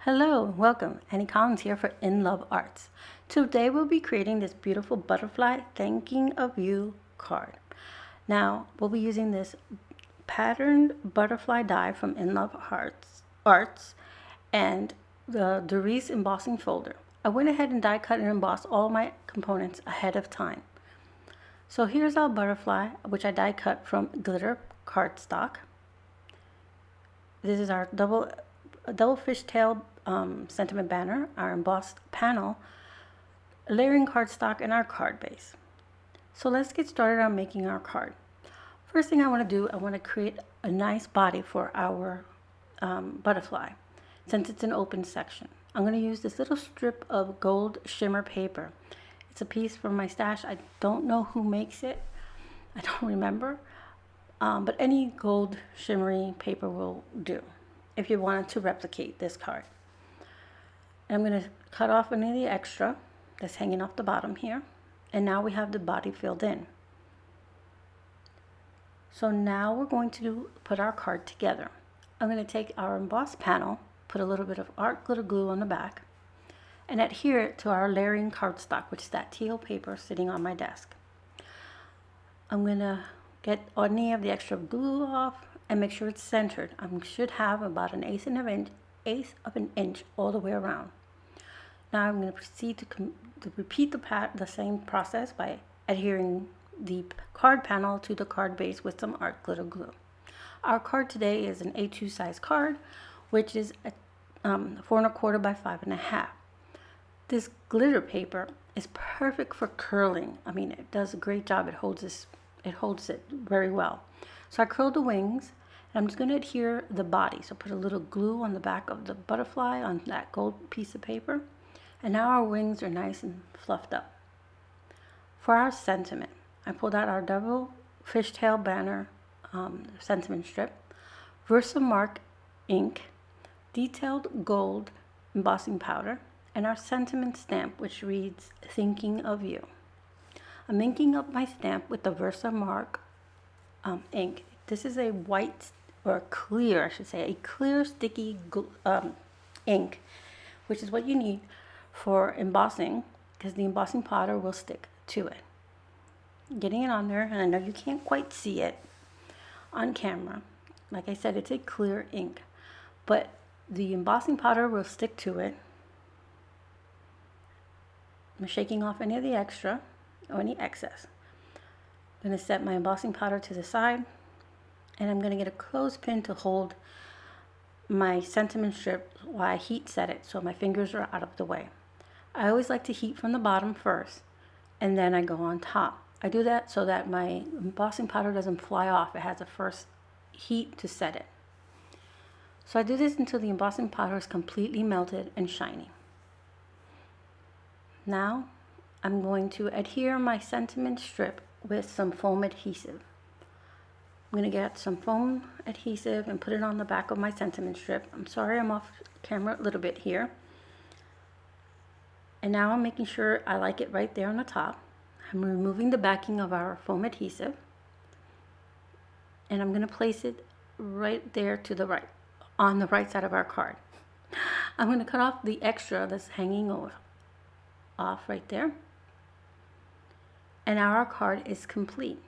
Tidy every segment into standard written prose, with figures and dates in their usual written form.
Hello, welcome. Annie Collins here for In Love Arts. Today we'll be creating this beautiful butterfly thanking of you card. Now we'll be using this patterned butterfly die from In Love Arts and the Darice embossing folder. I went ahead and die cut and embossed all my components ahead of time. So here's our butterfly, which I die cut from glitter cardstock. This is our double fishtail sentiment banner, our embossed panel, layering cardstock, and our card base. So let's get started on making our card. First thing I want to do, I want to create a nice body for our butterfly, since it's an open section. I'm going to use this little strip of gold shimmer paper. It's a piece from my stash. I don't know who makes it. I don't remember. But any gold shimmery paper will do if you wanted to replicate this card. I'm going to cut off any of the extra that's hanging off the bottom here. And now we have the body filled in. So now we're going to put our card together. I'm going to take our embossed panel, put a little bit of art glitter glue on the back, and adhere it to our layering cardstock, which is that teal paper sitting on my desk. I'm going to get any of the extra glue off and make sure it's centered. I should have about an eighth of an inch all the way around. Now I'm going to proceed to repeat the same process by adhering the card panel to the card base with some art glitter glue. Our card today is an A2 size card, which is 4¼ by 5½. This glitter paper is perfect for curling. I mean, it does a great job. It holds it very well. So I curled the wings, and I'm just going to adhere the body. So put a little glue on the back of the butterfly on that gold piece of paper. And now our wings are nice and fluffed up. For our sentiment, I pulled out our double fishtail banner sentiment strip, VersaMark Ink, detailed gold embossing powder, and our sentiment stamp, which reads, "Thinking of You." I'm inking up my stamp with the VersaMark ink. This is a white, or clear, I should say, a clear sticky ink, which is what you need for embossing, because the embossing powder will stick to it. Getting it on there, and I know you can't quite see it on camera. Like I said, it's a clear ink, but the embossing powder will stick to it. I'm shaking off any of the extra or any excess. I'm going to set my embossing powder to the side, and I'm going to get a clothespin to hold my sentiment strip while I heat set it so my fingers are out of the way. I always like to heat from the bottom first, and then I go on top. I do that so that my embossing powder doesn't fly off. It has a first heat to set it. So I do this until the embossing powder is completely melted and shiny. Now I'm going to adhere my sentiment strip with some foam adhesive. I'm going to get some foam adhesive and put it on the back of my sentiment strip. I'm sorry I'm off camera a little bit here. And now I'm making sure I like it right there on the top. I'm removing the backing of our foam adhesive, and I'm going to place it right there to the right, on the right side of our card. I'm going to cut off the extra that's hanging off right there. And now our card is complete.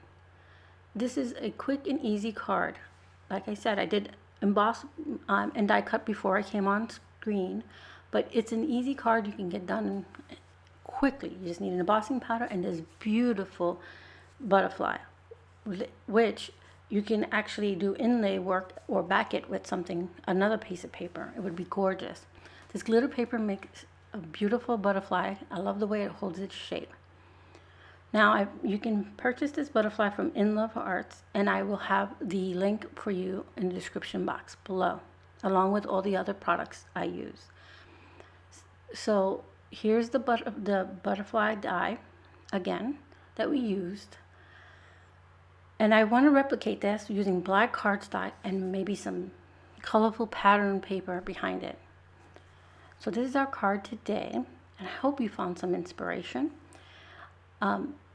This is a quick and easy card. Like I said, I did emboss and die cut before I came on screen, but it's an easy card you can get done quickly. You just need an embossing powder and this beautiful butterfly, which you can actually do inlay work or back it with another piece of paper. It would be gorgeous. This glitter paper makes a beautiful butterfly. I love the way it holds its shape. Now you can purchase this butterfly from In Love Arts, and I will have the link for you in the description box below, along with all the other products I use. So here's the butterfly die again that we used, and I want to replicate this using black cardstock and maybe some colorful pattern paper behind it. So this is our card today, and I hope you found some inspiration.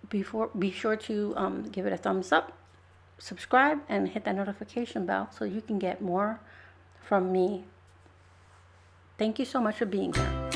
Be sure to give it a thumbs up, subscribe, and hit that notification bell so you can get more from me Thank you so much for being here.